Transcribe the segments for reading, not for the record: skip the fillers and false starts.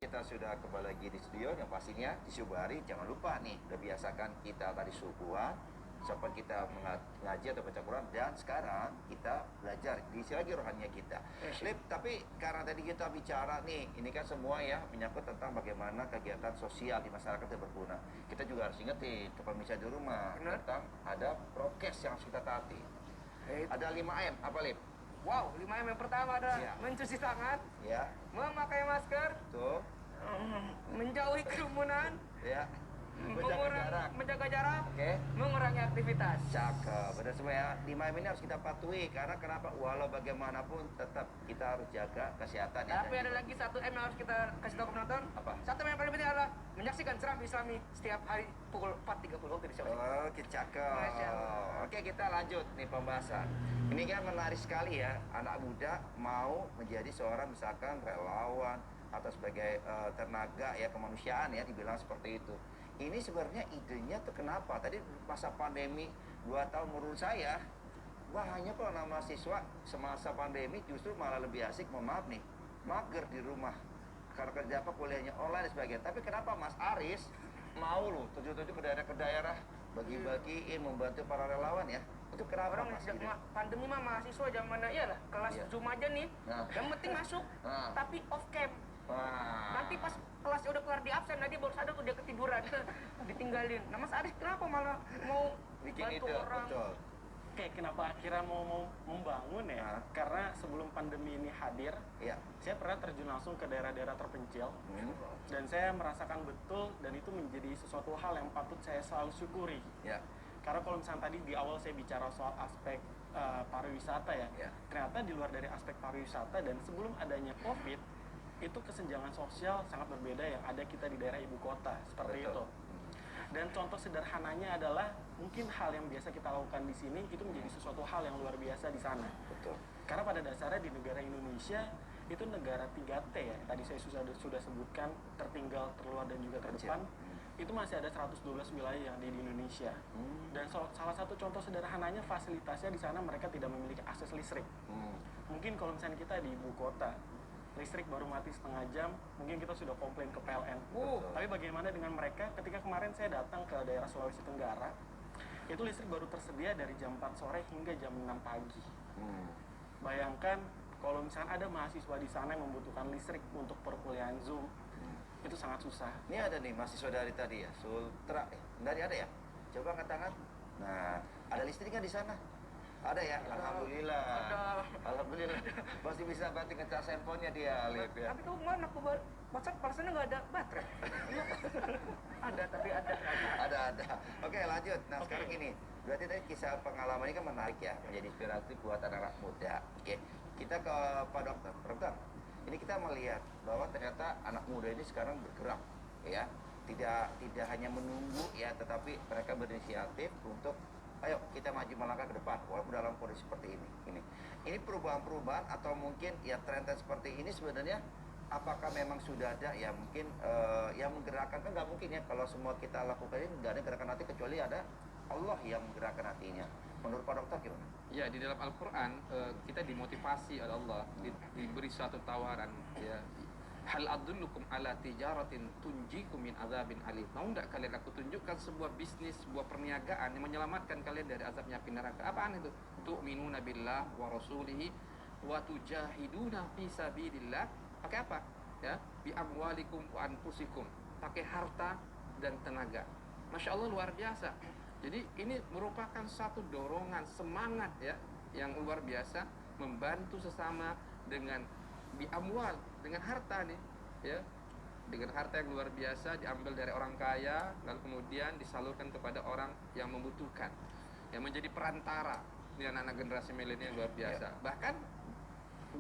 Kita sudah kembali lagi di studio yang pastinya di subuh hari. Jangan lupa nih, udah biasakan kita tadi subuhan, sempat kita mengaji atau baca Quran, dan sekarang kita belajar diisi lagi rohaninya kita. Lip, tapi karena tadi kita bicara nih, ini kan semua ya menyangkut tentang bagaimana kegiatan sosial di masyarakat yang berguna. Kita juga harus ingetin ke pemirsa di rumah tentang ada prokes yang harus kita taati. Ada 5M, apa Lip? Wow, 5M yang pertama adalah mencuci tangan, memakai masker, Tuh, menjauhi kerumunan, menjaga jarak, mengurangi aktivitas. Cakep, benar semua ya. 5M ini harus kita patuhi karena kenapa? Walau bagaimanapun tetap kita harus jaga kesehatan ya. Tapi ada lagi 1M yang harus kita kasih tahu ke penonton. Apa? 1M yang paling penting adalah menyaksikan Serambi Islami setiap hari pukul 4.30 waktu Indonesia. Oke, cakep. Oke, kita lanjut nih pembahasan. Ini kan menarik sekali ya, anak muda mau menjadi seorang misalkan relawan atau sebagai tenaga ya kemanusiaan ya, dibilang seperti itu. Ini sebenarnya idenya tuh kenapa? Tadi masa pandemi 2 tahun menurut saya, banyak kok anak mahasiswa semasa pandemi justru malah lebih asik, mohon maaf nih, mager di rumah. Karena kerja apa, kuliahnya online dan sebagainya. Tapi kenapa Mas Aris mau loh tujuh-tujuh ke daerah-daerah bagi-bagiin, membantu para relawan ya? Itu kenapa Orang Mas? Gitu? pandemi mah mahasiswa zamannya iyalah kelas Zoom aja nih. Yang penting masuk, tapi off cam. Nanti pas kelas udah kelar di absen, dia baru sadar tuh dia ketiduran, ditinggalin. Nah Mas Aris kenapa malah mau Bikin bantu itu, orang? betul. Oke, kenapa akhirnya mau membangun ya? Karena sebelum pandemi ini hadir, saya pernah terjun langsung ke daerah-daerah terpencil, dan saya merasakan betul, dan itu menjadi sesuatu hal yang patut saya selalu syukuri. Karena kalau misalnya tadi di awal saya bicara soal aspek pariwisata ya, ternyata di luar dari aspek pariwisata dan sebelum adanya COVID, itu kesenjangan sosial sangat berbeda yang ada kita di daerah ibu kota, seperti itu. Dan contoh sederhananya adalah mungkin hal yang biasa kita lakukan di sini itu menjadi sesuatu hal yang luar biasa di sana. Karena pada dasarnya di negara Indonesia itu negara 3T ya. Tadi saya sudah sebutkan, tertinggal, terluar dan juga terdepan. Itu masih ada 112 wilayah yang ada di Indonesia. Dan salah satu contoh sederhananya fasilitasnya di sana mereka tidak memiliki akses listrik. Mungkin kalau misalnya kita di ibu kota, listrik baru mati setengah jam, mungkin kita sudah komplain ke PLN. Tapi bagaimana dengan mereka? Ketika kemarin saya datang ke daerah Sulawesi Tenggara, itu listrik baru tersedia dari jam 4 sore hingga jam 6 pagi. Bayangkan kalau misalnya ada mahasiswa di sana yang membutuhkan listrik untuk perkuliahan Zoom, itu sangat susah. Ini ada nih mahasiswa dari tadi ya, Sultra, dari ada ya? Coba angkat tangan. Nah, ada listriknya di sana? Ada ya? Alhamdulillah. Alhamdulillah. Masih bisa banting ngecas handphonenya dia, Lip ya. Tapi kamu mana aku WhatsApp parasannya nggak ada baterai. Ada, tapi ada. Ada. Oke, lanjut. Nah, sekarang gini. Berarti tadi kisah pengalaman ini kan menarik ya, menjadi inspiratif buat anak-anak muda. Oke, kita ke Pak Dokter. Dokter, ini kita melihat bahwa ternyata anak muda ini sekarang bergerak, ya. Tidak hanya menunggu ya, tetapi mereka berinisiatif untuk ayo kita maju melangkah ke depan walaupun dalam kondisi seperti ini. Ini perubahan-perubahan atau mungkin ya tren-tren seperti ini sebenarnya apakah memang sudah ada ya mungkin yang menggerakkan, kan nggak mungkin ya kalau semua kita lakukan ini nggak ada gerakan hati kecuali ada Allah yang menggerakkan hatinya. Menurut Pak Dokter gimana? Ya, di dalam Al-Quran kita dimotivasi oleh Allah, diberi suatu tawaran ya. Hal adullukum ala tijaratin tunjikum min azabin alim. Mau enggak kalian aku tunjukkan sebuah bisnis, sebuah perniagaan yang menyelamatkan kalian dari azabnya api neraka? Apaan itu? Tu'minuna billah wa rasulihi wa tujahiduna fi sabilillah. Pakai apa? Ya, bi amwalikum wa anfusikum. Pakai harta dan tenaga. Masya Allah, luar biasa. Jadi ini merupakan satu dorongan semangat ya yang luar biasa, membantu sesama dengan di amwal, dengan harta nih ya, dengan harta yang luar biasa diambil dari orang kaya lalu kemudian disalurkan kepada orang yang membutuhkan, yang menjadi perantara. Ini anak-anak generasi milenial luar biasa. Bahkan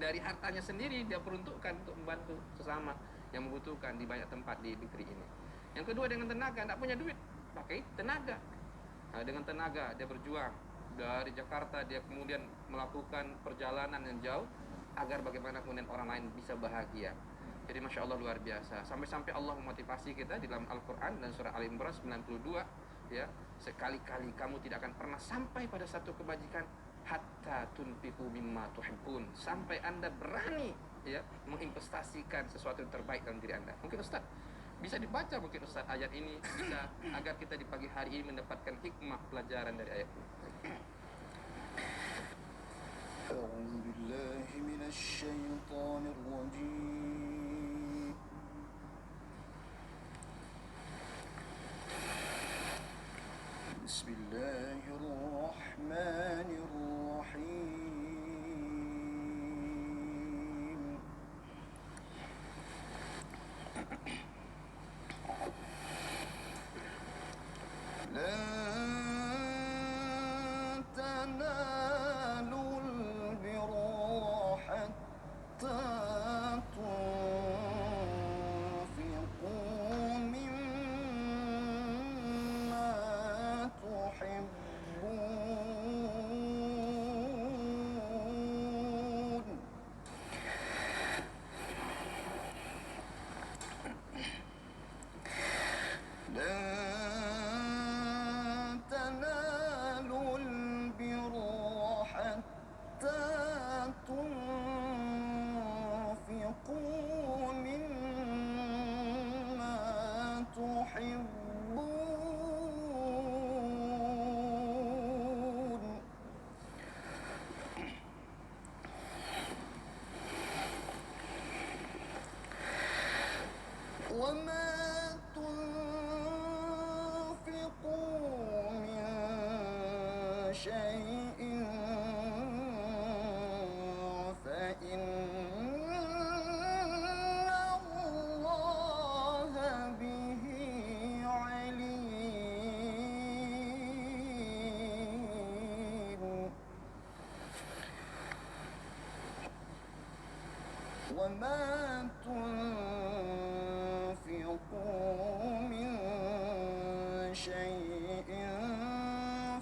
dari hartanya sendiri dia peruntukkan untuk membantu sesama yang membutuhkan di banyak tempat di negeri ini. Yang kedua, dengan tenaga, tidak punya duit, pakai tenaga. Nah, dengan tenaga dia berjuang dari Jakarta, dia kemudian melakukan perjalanan yang jauh agar bagaimana kemudian orang lain bisa bahagia. Jadi Masya Allah luar biasa. Sampai-sampai Allah memotivasi kita di dalam Al-Quran dan surah Al-Imran 92 ya, sekali-kali kamu tidak akan pernah sampai pada satu kebajikan hatta tunfiqu mimma tuhibbun, sampai Anda berani ya menginvestasikan sesuatu yang terbaik dalam diri Anda. Mungkin Ustaz bisa dibaca mungkin Ustaz ayat ini bisa agar kita di pagi hari ini mendapatkan hikmah pelajaran dari ayat ini. أعوذ بالله من الشيطان الرجيم بسم الله الرحمن الرحيم لن تنالوا البر حتى تنفقوا مما تحبون لن تنالوا البر حتى تنفقوا مما تحبون وما تنفقوا من شيء فإن الله به عليم وما تنفقوا من شيء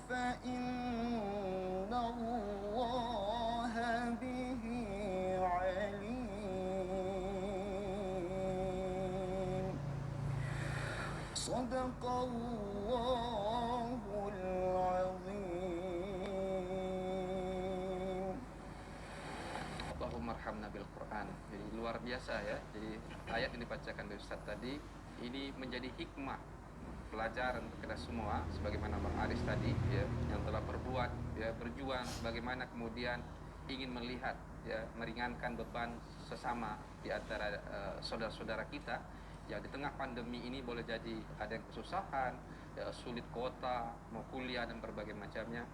فإن الله به عليم صدق الله العظيم Allahumma arhamna bil Quran. Jadi luar biasa ya. Jadi ayat yang dibacakan dari Ustaz tadi ini menjadi hikmah pelajaran untuk kita semua, sebagaimana Bang Aris tadi ya, yang telah berbuat ya, berjuang bagaimana kemudian ingin melihat ya, meringankan beban sesama di antara saudara-saudara kita yang di tengah pandemi ini boleh jadi ada yang kesusahan ya, sulit kuota mau kuliah dan berbagai macamnya,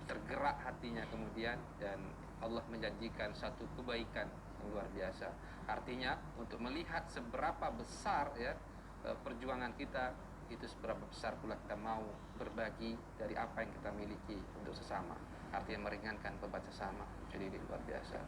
tergerak hatinya kemudian, dan Allah menjanjikan satu kebaikan yang luar biasa. Artinya untuk melihat seberapa besar ya perjuangan kita, itu seberapa besar pula kita mau berbagi dari apa yang kita miliki untuk sesama. Artinya meringankan beban sesama. Jadi ini luar biasa.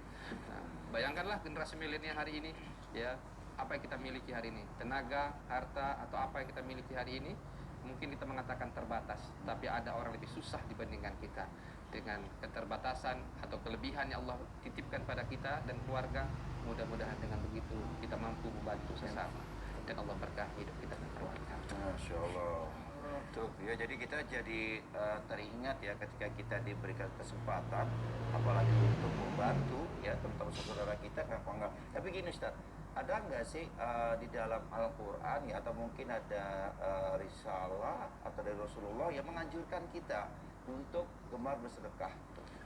Nah, bayangkanlah generasi milenial hari ini ya, apa yang kita miliki hari ini, tenaga, harta, atau apa yang kita miliki hari ini, mungkin kita mengatakan terbatas, tapi ada orang lebih susah dibandingkan kita. Dengan keterbatasan atau kelebihan yang Allah titipkan pada kita dan keluarga, mudah-mudahan dengan begitu kita mampu membantu sesama dan Allah berkahi hidup kita dan keluarga. Masya Allah. Tuh, ya, jadi kita jadi teringat ya ketika kita diberikan kesempatan, apalagi untuk membantu ya teman-teman saudara kita, kenapa enggak? Tapi gini Ustaz, ada nggak sih di dalam Al-Quran ya, atau mungkin ada risalah atau dari Rasulullah yang menganjurkan kita untuk gemar bersedekah?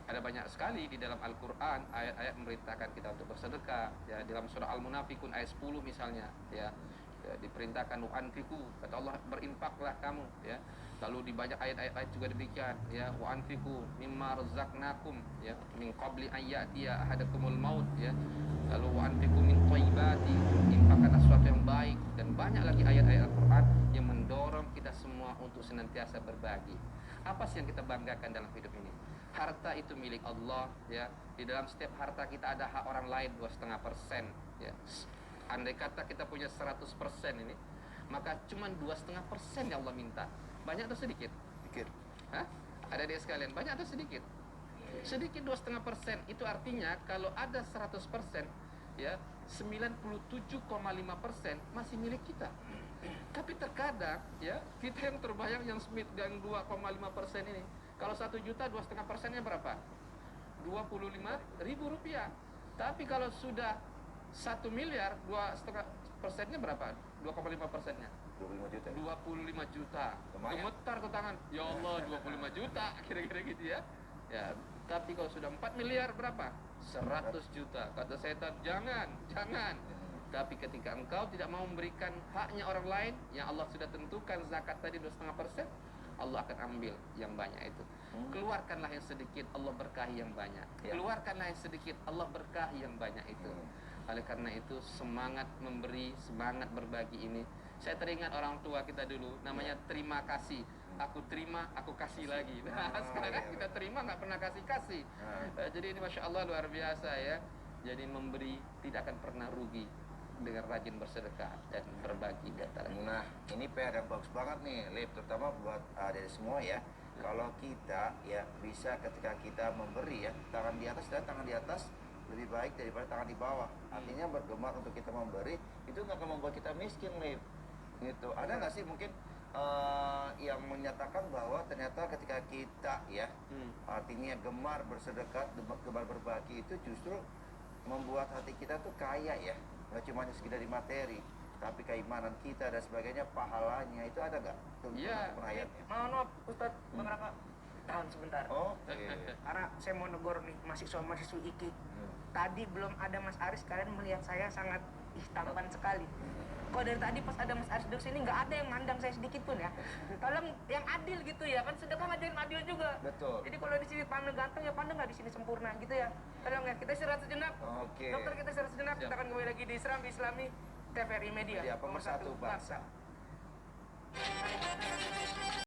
Ada banyak sekali di dalam Al-Quran ayat-ayat memerintahkan kita untuk bersedekah ya. Dalam surah Al-Munafikun ayat 10 misalnya ya, diperintahkan wa'anfiku, kata Allah berinfaklah kamu ya. Lalu di banyak ayat-ayat juga demikian ya, wa'anfiku mimma razaqnakum ya min qabli an ya'tiya ahadakumul maut ya. Lalu wa'anfiku min thayyibati, infakkanlah sesuatu yang baik, dan banyak lagi ayat-ayat Al-Quran yang mendorong kita semua untuk senantiasa berbagi. Apa sih yang kita banggakan dalam hidup ini? Harta itu milik Allah ya. Di dalam setiap harta kita ada hak orang lain 2,5% ya. Andai kata kita punya 100% ini, maka cuma 2,5% yang Allah minta. Banyak atau sedikit? Sedikit. Hah? Ada dia sekalian, banyak atau sedikit? Sedikit 2,5%. Itu artinya kalau ada 100% ya, 97,5% masih milik kita. Tapi terkadang ya, kita yang terbayang yang Smith yang 2,5% ini, kalau 1 juta 2,5%-nya berapa? 25.000 rupiah. Tapi kalau sudah 1 miliar 2,5%-nya berapa? 2,5%-nya 25 juta. 25 juta. Lumayan. Gemetar tuh tangan. Ya Allah, 25 juta kira-kira gitu ya. Ya, tapi kalau sudah 4 miliar berapa? 100 juta. Kata setan, jangan. Tapi ketika engkau tidak mau memberikan haknya orang lain yang Allah sudah tentukan zakat tadi 2,5%, Allah akan ambil yang banyak itu. Keluarkanlah yang sedikit, Allah berkahi yang banyak. Keluarkanlah yang sedikit, Allah berkahi yang banyak itu. Oleh karena itu semangat memberi, semangat berbagi ini. Saya teringat orang tua kita dulu, namanya terima kasih. Aku terima, aku kasih lagi. Nah, sekarang kita terima nggak pernah kasih. Jadi ini Masya Allah luar biasa ya. Jadi memberi tidak akan pernah rugi dengan rajin bersedekah dan berbagi di antara kita. Nah, ini PR yang bagus banget nih, Lip, terutama buat adik semua ya. Kalau kita ya bisa ketika kita memberi ya, tangan di atas dan tangan di atas lebih baik daripada tangan di bawah. Artinya bergemar untuk kita memberi itu nggak akan membuat kita miskin, Lip. Gitu. Ada nggak sih mungkin yang menyatakan bahwa ternyata ketika kita ya artinya gemar bersedekah, gemar berbagi itu justru membuat hati kita tuh kaya ya. Nggak cuma sekedar di materi, tapi keimanan kita dan sebagainya, pahalanya itu ada nggak? Iya. Maaf Ustadz, Bang Raka, tahan sebentar. Karena saya mau negor nih mahasiswa-mahasiswi IKI. Tadi belum ada Mas Aris, kalian melihat saya sangat tampan sekali. Kok dari tadi pas ada Mas Aris duduk sini nggak ada yang mandang saya sedikit pun ya. Tolong yang adil gitu ya, kan sedekah ngajarin adil juga. Betul. Jadi kalau di sini pandang ganteng ya pandang nggak di sini sempurna gitu ya. Tolong ya, kita istirahat sejenak. Dokter, kita istirahat sejenak. Kita akan kembali lagi di Serambi Islami TVRI Media. Pemersatu bangsa.